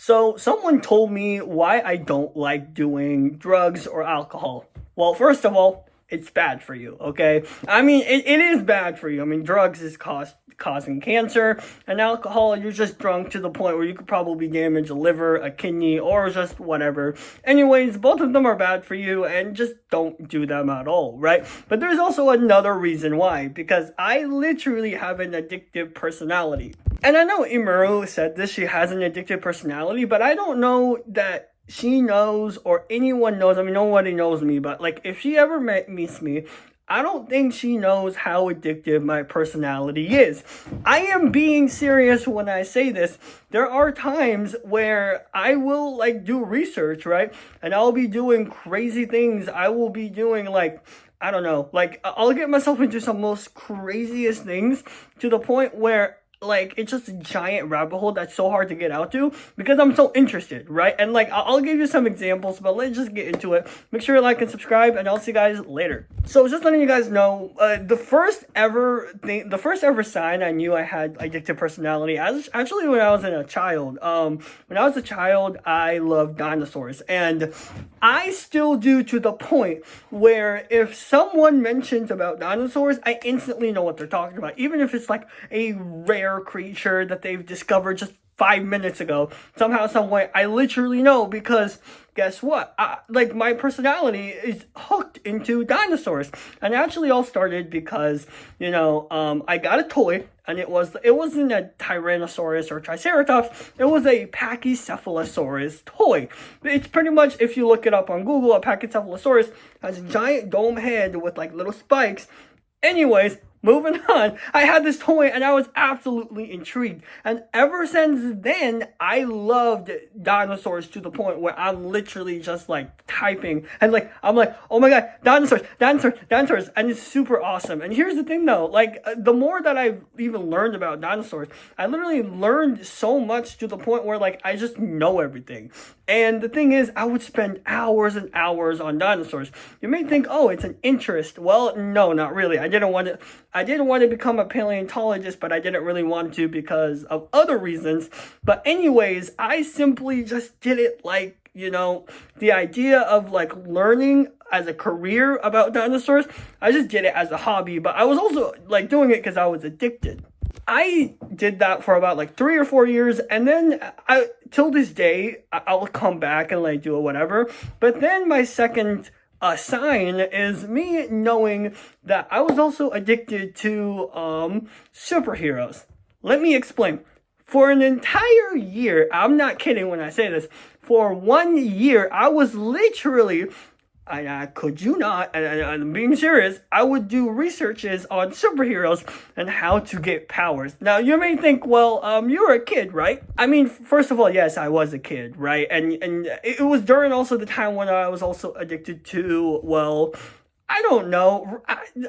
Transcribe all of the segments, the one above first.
So someone told me why I don't like doing drugs or alcohol. Well, first of all, it's bad for you, okay? I mean, it is bad for you. I mean, drugs is causing cancer, and alcohol, you're just drunk to the point where you could probably damage a liver, a kidney, or just whatever. Anyways, both of them are bad for you, and just don't do them at all, right? But there's also another reason why, because I literally have an addictive personality. And I know Imaru said this, she has an addictive personality, but I don't know that she knows or anyone knows. I mean, nobody knows me, but like if she ever meets me, I don't think she knows how addictive my personality is. I am being serious when I say this. There are times where I will like do research, right? And I'll be doing crazy things. I will be doing like, I don't know, like I'll get myself into some most craziest things to the point where like it's just a giant rabbit hole that's so hard to get out to because I'm so interested, right? And like I'll give you some examples, but let's just get into it. Make sure you like and subscribe, and I'll see you guys later. So just letting you guys know, the first ever sign I knew I had addictive personality actually when I was a child. When I was a child, I loved dinosaurs, and I still do, to the point where if someone mentions about dinosaurs, I instantly know what they're talking about, even if it's like a rare creature that they've discovered just 5 minutes ago. Somehow, some way, I literally know, because guess what? Like my personality is hooked into dinosaurs, and it actually all started because I got a toy, and it wasn't a Tyrannosaurus or Triceratops. It was a Pachycephalosaurus toy. It's pretty much, if you look it up on Google, a Pachycephalosaurus has a giant dome head with like little spikes. Anyways, moving on, I had this toy and I was absolutely intrigued. And ever since then, I loved dinosaurs to the point where I'm literally just like typing and like, I'm like, oh my God, dinosaurs. And it's super awesome. And here's the thing though, like the more that I've even learned about dinosaurs, I literally learned so much to the point where like, I just know everything. And the thing is, I would spend hours and hours on dinosaurs. You may think, oh, it's an interest. Well, no, not really. I didn't want to become a paleontologist, but I didn't really want to because of other reasons. But anyways, I simply just did it like, the idea of like learning as a career about dinosaurs. I just did it as a hobby, but I was also like doing it because I was addicted. I did that for about like 3 or 4 years, and then till this day, I'll come back and like do it, whatever. But then my second sign is me knowing that I was also addicted to superheroes. Let me explain. For an entire year, I'm not kidding when I say this, for 1 year, I was literally, I could you not, and I'm being serious, I would do researches on superheroes and how to get powers. Now, you may think, well, you were a kid, right? I mean, first of all, yes, I was a kid, right? And it was during also the time when I was also addicted to, well, I don't know.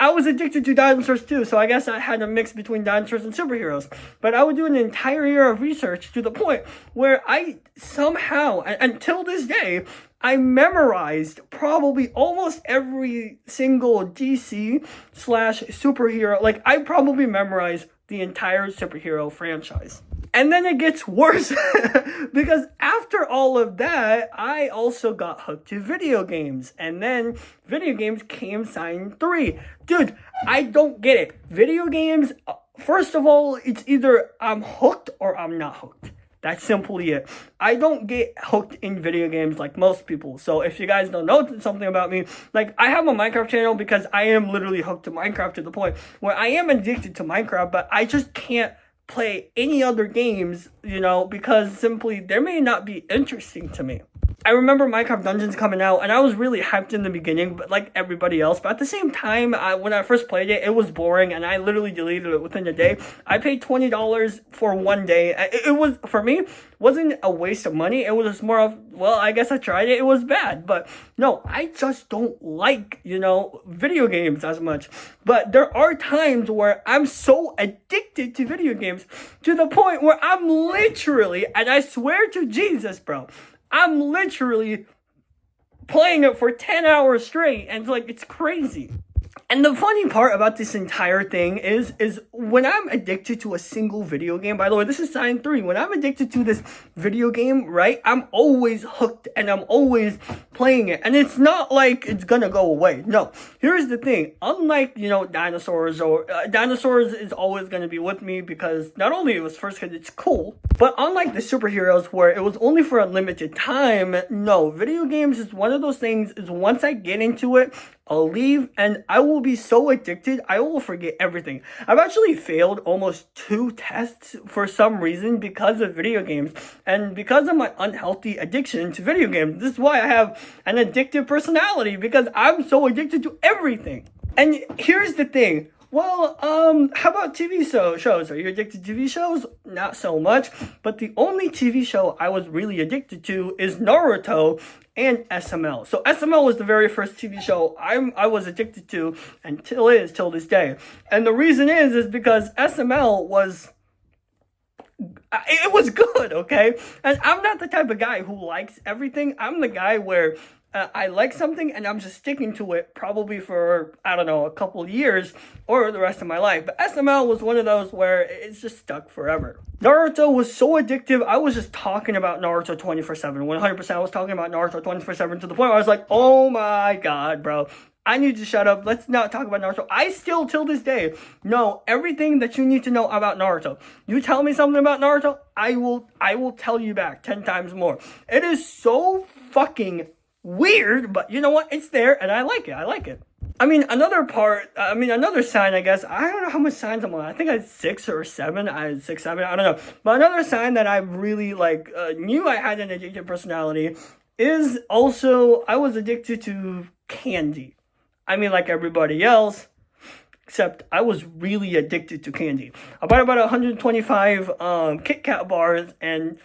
I was addicted to dinosaurs too, so I guess I had a mix between dinosaurs and superheroes. But I would do an entire year of research to the point where I somehow, until this day, I memorized probably almost every single DC/superhero. Like, I probably memorized the entire superhero franchise. And then it gets worse because after all of that, I also got hooked to video games. And then video games came sign 3. Dude, I don't get it. Video games, first of all, it's either I'm hooked or I'm not hooked. That's simply it. I don't get hooked in video games like most people. So if you guys don't know something about me, like I have a Minecraft channel because I am literally hooked to Minecraft to the point where I am addicted to Minecraft, but I just can't play any other games, because simply they may not be interesting to me. I remember Minecraft Dungeons coming out, and I was really hyped in the beginning, but like everybody else. But at the same time, when I first played it, it was boring, and I literally deleted it within a day. I paid $20 for 1 day. It was, for me, wasn't a waste of money. It was just more of, well, I guess I tried it. It was bad. But no, I just don't like, video games as much. But there are times where I'm so addicted to video games to the point where I'm literally, and I swear to Jesus, bro, I'm literally playing it for 10 hours straight, and it's crazy. And the funny part about this entire thing is when I'm addicted to a single video game, by the way, this is sign 3. When I'm addicted to this video game, right, I'm always hooked and I'm always playing it. And it's not like it's gonna go away. No. Here's the thing. Unlike, dinosaurs dinosaurs is always gonna be with me because not only it was first because it's cool, but unlike the superheroes where it was only for a limited time, no, video games is one of those things is once I get into it, I'll leave and I will be so addicted, I will forget everything. I've actually failed almost 2 tests for some reason because of video games and because of my unhealthy addiction to video games. This is why I have an addictive personality because I'm so addicted to everything. And here's the thing. Well, how about TV shows? Are you addicted to TV shows? Not so much. But the only TV show I was really addicted to is Naruto and SML. So SML was the very first TV show I was addicted to and till this day. And the reason is because SML was good, okay? And I'm not the type of guy who likes everything. I'm the guy where I like something and I'm just sticking to it probably for, I don't know, a couple of years or the rest of my life. But SML was one of those where it's just stuck forever. Naruto was so addictive. I was just talking about Naruto 24/7. 100% I was talking about Naruto 24/7 to the point where I was like, oh my god, bro. I need to shut up. Let's not talk about Naruto. I still, till this day, know everything that you need to know about Naruto. You tell me something about Naruto, I will tell you back 10 times more. It is so fucking weird, but you know what? It's there, and I like it. Another sign, I guess. I don't know how much signs I'm on. I think I had 6 or 7. I had 6, 7. I don't know. But another sign that I really knew I had an addictive personality is also I was addicted to candy. I mean, like everybody else, except I was really addicted to candy. I bought about 125 Kit Kat bars, and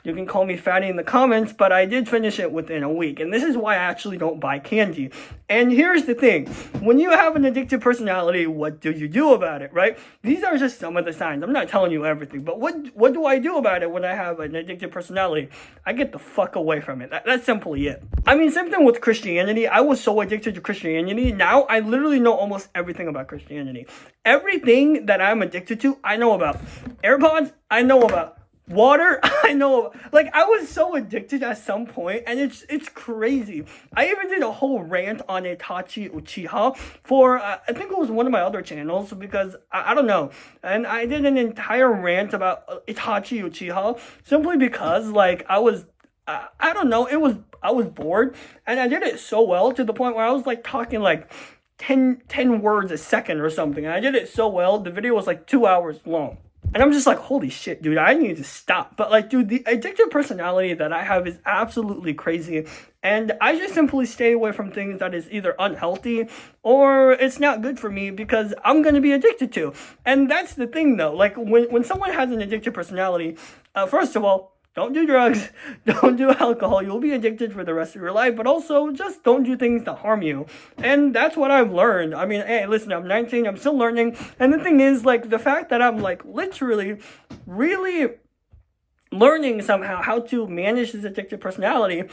you can call me fatty in the comments, but I did finish it within a week. And this is why I actually don't buy candy. And here's the thing. When you have an addictive personality, what do you do about it, right? These are just some of the signs. I'm not telling you everything. But what do I do about it when I have an addictive personality? I get the fuck away from it. That's simply it. I mean, same thing with Christianity. I was so addicted to Christianity. Now I literally know almost everything about Christianity. Everything that I'm addicted to, I know about. AirPods, I know about. Water, I know, I was so addicted at some point, and it's crazy. I even did a whole rant on Itachi Uchiha for, I think it was one of my other channels, because, I don't know, and I did an entire rant about Itachi Uchiha, simply because, I was, I don't know, I was bored, and I did it so well, to the point where I was, talking, 10 words a second or something, and I did it so well, the video was, 2 hours long. And I'm just like, holy shit, dude, I need to stop. But dude, the addictive personality that I have is absolutely crazy. And I just simply stay away from things that is either unhealthy or it's not good for me because I'm going to be addicted to. And that's the thing, though. When someone has an addictive personality, first of all, don't do drugs, don't do alcohol, you'll be addicted for the rest of your life, but also just don't do things that harm you. And that's what I've learned. I mean, hey, listen, I'm 19, I'm still learning, and the thing is, the fact that I'm, literally, really learning somehow how to manage this addictive personality,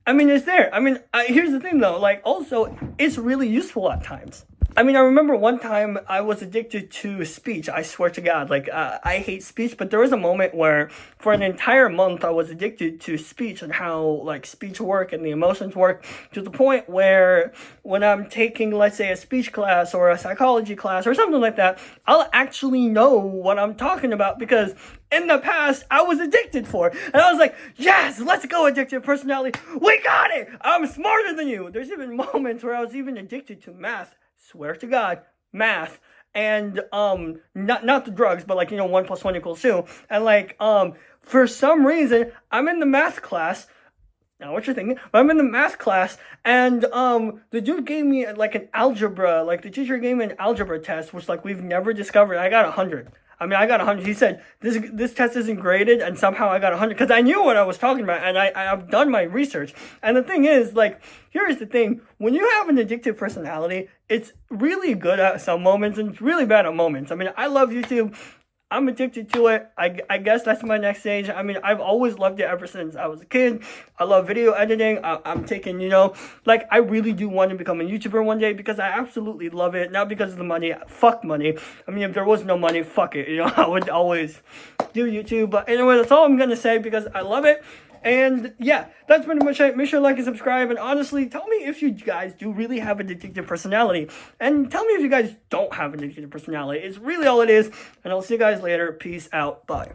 I mean, it's there. I mean, here's the thing, though, also, it's really useful at times. I mean, I remember one time I was addicted to speech. I swear to God, I hate speech, but there was a moment where for an entire month I was addicted to speech and how, speech work and the emotions work to the point where when I'm taking, let's say, a speech class or a psychology class or something like that, I'll actually know what I'm talking about because in the past, I was addicted for it. And I was like, yes, let's go, addictive personality. We got it. I'm smarter than you. There's even moments where I was even addicted to math. Swear to God, math, and not the drugs, but 1 + 1 = 2, and for some reason I'm in the math class. Now what you're thinking? But I'm in the math class, and the dude gave me an algebra, the teacher gave me an algebra test, which we've never discovered. I got 100. I mean, I got 100. He said, this test isn't graded, and somehow I got 100, because I knew what I was talking about, and I've done my research. And the thing is, here's the thing. When you have an addictive personality, it's really good at some moments, and it's really bad at moments. I mean, I love YouTube. I'm addicted to it. I guess that's my next stage. I mean, I've always loved it ever since I was a kid. I love video editing. I'm taking, you know, like, I really do want to become a YouTuber one day because I absolutely love it. Not because of the money. Fuck money. I mean, if there was no money, fuck it. You know, I would always do YouTube. But anyway, that's all I'm going to say because I love it. And yeah, that's pretty much it. Make sure to like and subscribe. And honestly, tell me if you guys do really have an addictive personality. And tell me if you guys don't have an addictive personality. It's really all it is. And I'll see you guys later. Peace out. Bye.